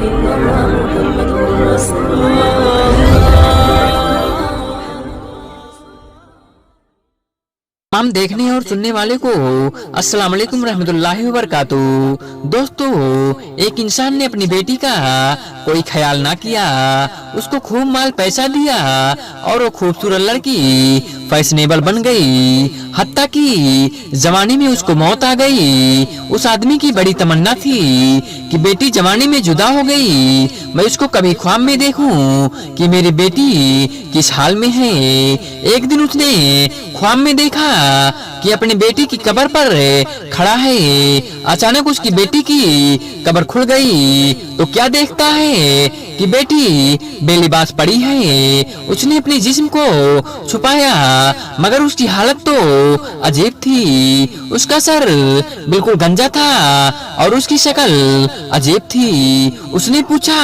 इल्लल्लाह मुहम्मदुर रसूलुल्लाह। हम देखने और सुनने वाले को अस्सलाम वालेकुम रहमतुल्लाहि व बरकातुहू। दोस्तों, एक इंसान ने अपनी बेटी का कोई ख्याल ना किया, उसको खूब माल पैसा दिया और वो खूबसूरत लड़की फैशनेबल बन गई, हत्ता कि जवानी में उसको मौत आ गई। उस आदमी की बड़ी तमन्ना थी कि बेटी जवानी में जुदा हो गई, मैं उसको कभी ख्वाब में देखूं कि मेरी बेटी किस हाल में है। एक दिन उसने ख्वाब में देखा कि अपनी बेटी की कब्र पर खड़ा है। अचानक उसकी बेटी की कब्र खुल गई तो क्या देखता है कि बेटी बेलिबास पड़ी है। उसने अपने जिस्म को छुपाया मगर उसकी हालत तो अजीब थी। उसका सर बिल्कुल गंजा था और उसकी शक्ल अजीब थी। उसने पूछा,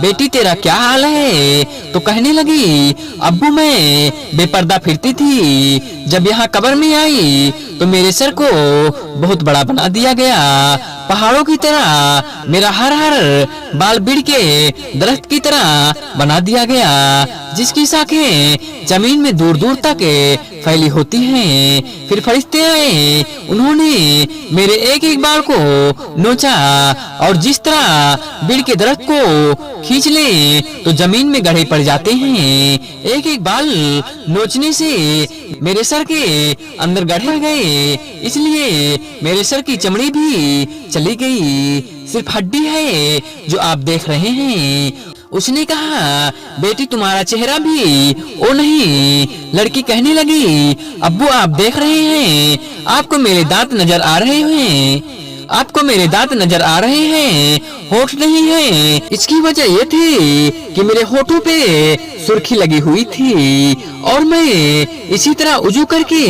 बेटी तेरा क्या हाल है? तो कहने लगी, अब्बू मैं बेपर्दा फिरती थी, जब यहाँ कब्र में आई तो मेरे सर को बहुत बड़ा बना दिया गया। पहाड़ों की तरह मेरा हर बाल बिड़ के दरख्त की तरह बना दिया गया, जिसकी शाखें जमीन में दूर दूर तक फैली होती हैं। फिर फरिश्ते आए, उन्होंने मेरे एक एक बाल को नोचा और जिस तरह बिड़ के दरख्त को खींच ले तो जमीन में गड्ढे पड़ जाते हैं, एक एक बाल नोचने से मेरे सर के अंदर गड्ढे गए, इसलिए मेरे सर की चमड़ी भी चली गई, सिर्फ हड्डी है जो आप देख रहे हैं। उसने कहा, बेटी तुम्हारा चेहरा भी ओ नहीं। लड़की कहने लगी, अब्बू आप देख रहे हैं, आपको मेरे दांत नजर आ रहे हैं, आपको मेरे दांत नजर आ रहे हैं, होठ नहीं है। इसकी वजह ये थी कि मेरे होठों पे सुर्खी लगी हुई थी और मैं इसी तरह उजू करके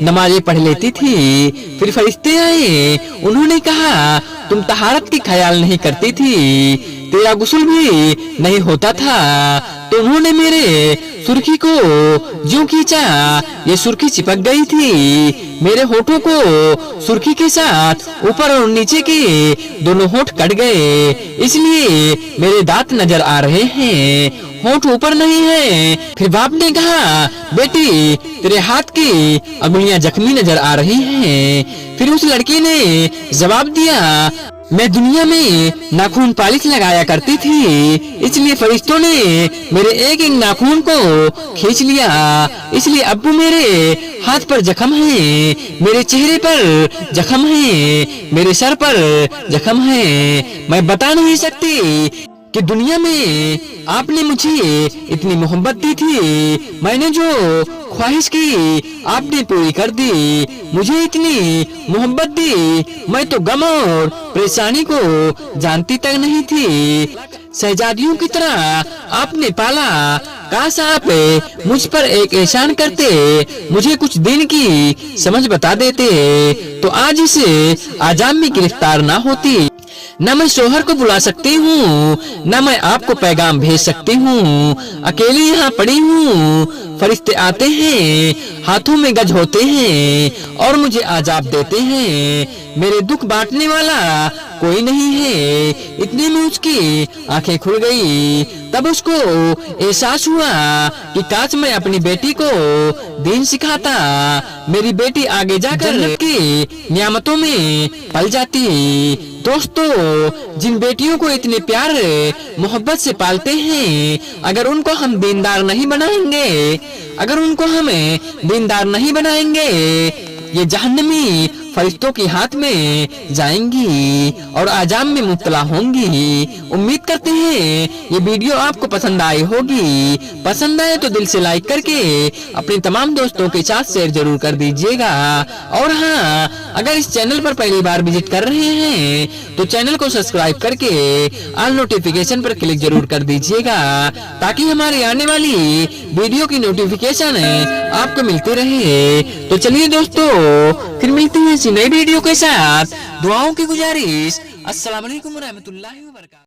नमाजें पढ़ लेती थी। फिर फरिश्ते आए, उन्होंने कहा, तुम तहारत की ख्याल नहीं करती थी, तेरा गुस्ल भी नहीं होता था। तो उन्होंने मेरे सुर्खी को ज्यों खींचा, ये सुर्खी चिपक गई थी। मेरे होठों को सुर्खी के साथ ऊपर और नीचे के दोनों होठ कट गए, इसलिए मेरे दांत नजर आ रहे हैं, होठ ऊपर नहीं है। फिर बाप ने कहा, बेटी तेरे हाथ की अंगुलियां जख्मी नजर आ रही हैं। फिर उस लड़की ने जवाब दिया, मैं दुनिया में नाखून पालिश लगाया करती थी, इसलिए फरिश्तों ने मेरे एक एक नाखून को खींच लिया, इसलिए अब्बू मेरे हाथ पर जख्म है, मेरे चेहरे पर जख्म है, मेरे सर पर जख्म है। मैं बता नहीं सकती कि दुनिया में आपने मुझे इतनी मोहब्बत दी थी, मैंने जो ख्वाहिश की आपने पूरी कर दी, मुझे इतनी मोहब्बत दी, मैं तो गम और परेशानी को जानती तक नहीं थी। शहजादियों की तरह आपने पाला, काश आप मुझ पर एक एहसान करते, मुझे कुछ दिन की समझ बता देते तो आज इस आजाम में गिरफ्तार ना होती। न मैं शोहर को बुला सकती हूँ, न मैं आपको पैगाम भेज सकती हूँ, अकेली यहाँ पड़ी हूँ। फरिश्ते आते हैं, हाथों में गज होते हैं और मुझे आजाब देते हैं, मेरे दुख बांटने वाला कोई नहीं है। इतने में उसकी आंखें खुल गई, तब उसको एहसास हुआ कि काश मैं अपनी बेटी को दीन सिखाता, मेरी बेटी आगे जाकर जन्नत की नियामतों में पल जाती। दोस्तों, जिन बेटियों को इतने प्यार मोहब्बत से पालते हैं, अगर उनको हम दीनदार नहीं बनाएंगे, अगर उनको हमें दीनदार नहीं बनाएंगे, ये जहन्नमी फरिश्तों के हाथ में जाएंगी और आजाम में मुब्तला होंगी। उम्मीद करते हैं ये वीडियो आपको पसंद आई होगी। पसंद आए तो दिल से लाइक करके अपने तमाम दोस्तों के साथ शेयर जरूर कर दीजिएगा। और हाँ, अगर इस चैनल पर पहली बार विजिट कर रहे हैं तो चैनल को सब्सक्राइब करके ऑल नोटिफिकेशन पर क्लिक जरूर कर दीजिएगा, ताकि हमारी आने वाली वीडियो की नोटिफिकेशन आपको मिलती रहे। तो चलिए दोस्तों, फिर मिलते हैं नई वीडियो के साथ। दुआओं की गुजारिश। अस्सलाम वालेकुम रहमतुल्लाहि व बरकातहू।